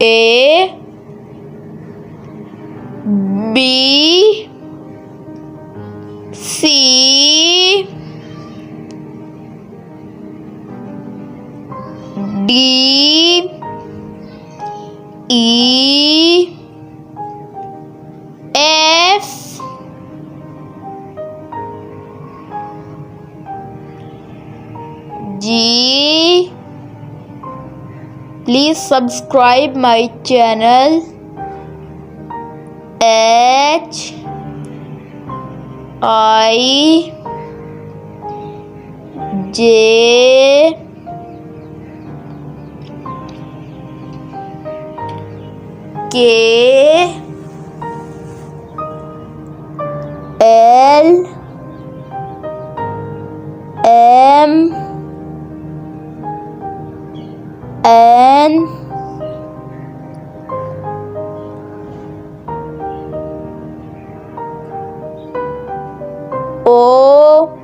A B C D E F G. Please subscribe my channel. H I J K L M N O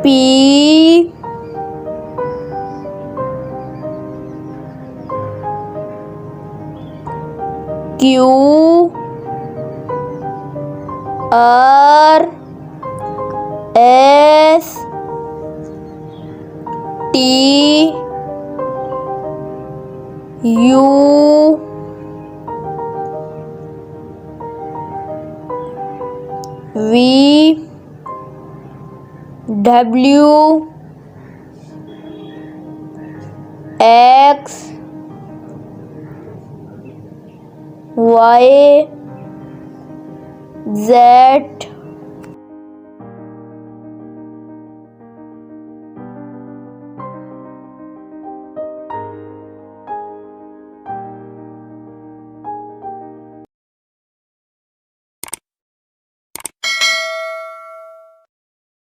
P Q R S T U V W X Y Z